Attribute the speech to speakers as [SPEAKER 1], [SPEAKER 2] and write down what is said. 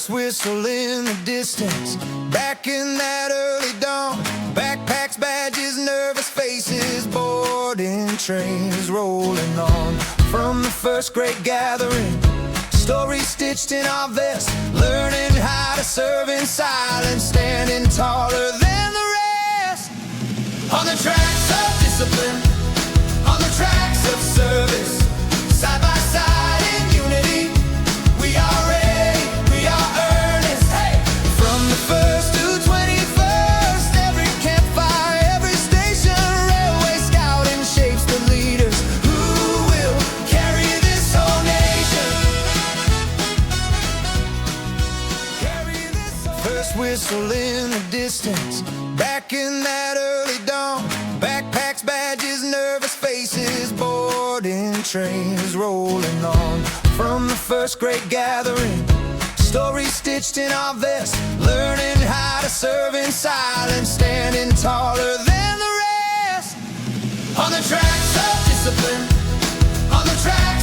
[SPEAKER 1] First whistle in the distance, back in that early dawn. Backpacks, badges, nervous faces, boarding trains rolling on. From the first great gathering, stories stitched in our vests, learning how to serve in silence, standing taller than the rest. On the tracks of discipline, on the tracks of service, side by side in unity, we are ready, we are earnest. Hey! From the first to 21st, every campfire, every station, railway scouting shapes the leaders who will carry this whole nation. Carry this whole First whistle in the distance, back in that early dawn. Backpacks, badges, nervous faces, boarding trains rolling on. From the first great gathering, stories stitched in our vests, learning how to serve in silence, standing taller than the rest. On the tracks of discipline, on the tracks